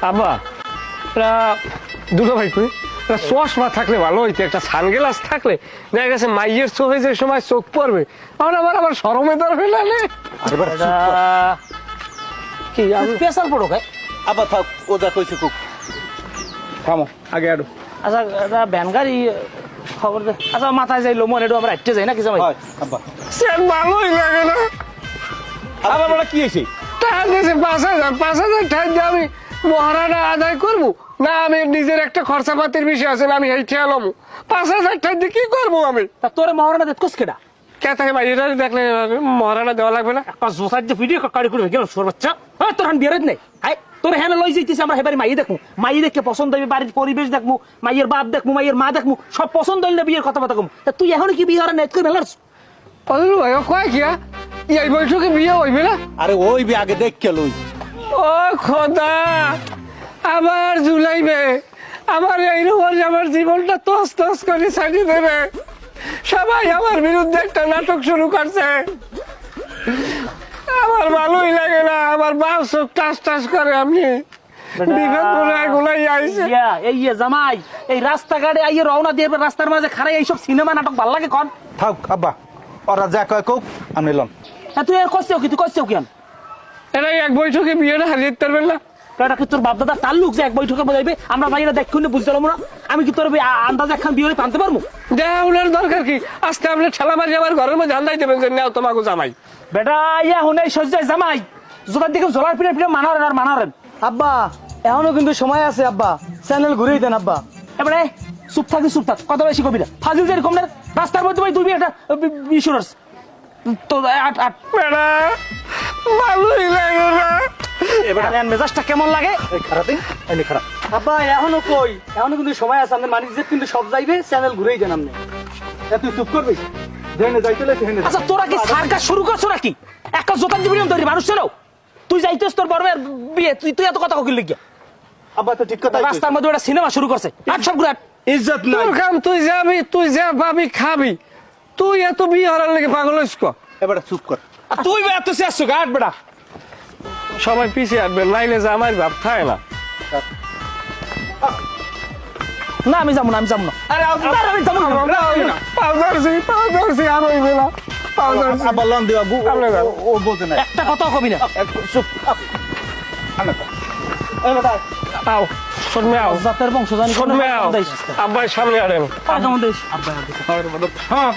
আব্বা এটা দুটো ভাই কই চশমা থাকলে ভালো হইতো, একটা সানগ্লাস থাকলে দেখা গেছে মাইয়ের চোখ হয়েছে সময় চোখ পড়বে, আমার সরমে দর হইলে কি স্পেশাল পড়ো ভাই। আবার থাক, ও যা কইছে কুক থামো আগে আরো। আচ্ছা এটা ভ্যান গাড়ি খবর দে। আচ্ছা মাথায় যাইলো মনে একটু আমরা হাঁটতে যাই না কিছু হয় আব্বা। সে ভালোই লাগে না। আবার বলা কি হয়েছে? টাকা দিয়েছে 5,000 টাকা দিয়ে আমি মহারানা আদায় করবো না, আমি নিজের একটা খরচাপাতির বিষয় আছে না, আমি এই খেয়ালাম 5,000 টাকা দিয়ে কি করবো আমি? তা তোরে মহারণা দেখ কোসকেডা কে থাকে ভাই, এটা দেখলে মহারানা দেওয়া লাগবে না? একটা জোসার যে ভিডিও কাড়ি করে গেল সর বাচ্চা। হ্যাঁ তোর হান বিয়ারত নেই। হাই তোর হ্যাঁ লই যাইতেছে আমরা হেবারি মাই দেখমু, মাই দেখে পছন্দ হইবে, বাড়ির পরিবেশ দেখমু, মাইয়ের বাপ দেখমু, মাইয়ের মা দেখমু, সব পছন্দ হইলে বিয়ের কথাবার্তা কম। তা তুই এখন কি বিয়ে হরান নেট করে মেলার? অদুল ভাই কয় কি এই বৈঠকে বিয়ে হইবে না? আরে ওই বি আগে দেখ কে লই। ও খোদা, আবার জুলাইবে, আমার এই রকম আমার জীবনটা তস তস করে ছাড়িয়ে দেবে। সবাই আমার বিরুদ্ধে একটা নাটক শুরু করছে, আমার ভালোই লাগে না, আমার বাপ চোখ টাস টাস করে। আমি বিপদ গুলাই গুলাই আইছে। এই জামাই এই রাস্তাঘাটে আইয়ে রওনা দিয়ে রাস্তার মাঝে খারাই এইসব সিনেমা নাটক ভাল লাগে কন? থাক আব্বা, ওরা যা কয় কোক আমি লন। হ্যাঁ তুই আর কইছও কি, তুই কইছও কি? এরা এক বৈঠকে বিয়েটা হারিয়ে দিতে পারবেন না? এটা কি তোর বাপ দাদা তাল্লুক যে এক বৈঠকে বজাইবে? আমরা বাইরে দেখুন বুঝতে পারবো না? আমি কি তোর আন্দাজ একখান বিয়ে হয়ে টানতে পারবো? দেখা উনার দরকার কি? আজকে আপনি ঠেলা মারি আমার ঘরের মধ্যে আন্দাই দেবেন যে নাও তোমাকে জামাই। বেটা ইয়া হুনে সজ্জায় জামাই জোতার দিকে জলার পিঠে পিঠে মানারেন আর মানারেন। আব্বা এখনো কিন্তু সময় আছে আব্বা, চ্যানেল ঘুরেই দেন আব্বা। এবারে চুপ থাক কত বেশি কবি না ফাজিল যে এরকম না রাস্তার মধ্যে ভাই দুই একটা ইন্স্যুরেন্স তো আট বেড়া ভালোই লাগে না। এবার মেজাজটা কেমন লাগে? খারাপ এনে খারাপ। আব্বা এখনো কই, এখনো কিন্তু সময় আছে, আপনার মানিক কিন্তু সব যাইবে, চ্যানেল ঘুরেই দেন আপনি। তুই চুপ করবি, যেনে যাইতে লেছে হেনে। আচ্ছা তোরা কি সার্কাস শুরু করছো নাকি? একটা জোতার দিবি তৈরি মানুষ ছিল তুই যাইতেছ তোর বড় ভাইয়ের বিয়ে, তুই এত কথা কইলি কি? আব্বা তো ঠিক কথা। রাস্তার মধ্যে একটা সিনেমা শুরু করছে আট সব ঘুরে ইজ্জত নাই। তোর কাম তুই যাবি, তুই যা পাবি খাবি, তুই এত বিয়ে হওয়ার লেগে পাগল হইস ক? এবার চুপ কর। তুই এত শেষ গাট বেড়া, সবাই পিছিয়ে আসবে নাইলে যে আমার ভাব খায় না। না আমি যাবো না আরে আমি যাবো না। পাও ধরছি আর হইবে না, পাও ধরছি। আব্বা লন দিবা আপনি যান। ও বলতে নাই। একটা কথাও কবি না। চুপ। আনা এই বেটা আও শোনমে আও, জাতের বংশ জানি কোন শোনমে আও, আব্বাই সামনে আড়েন। কেমন দেশ হ্যাঁ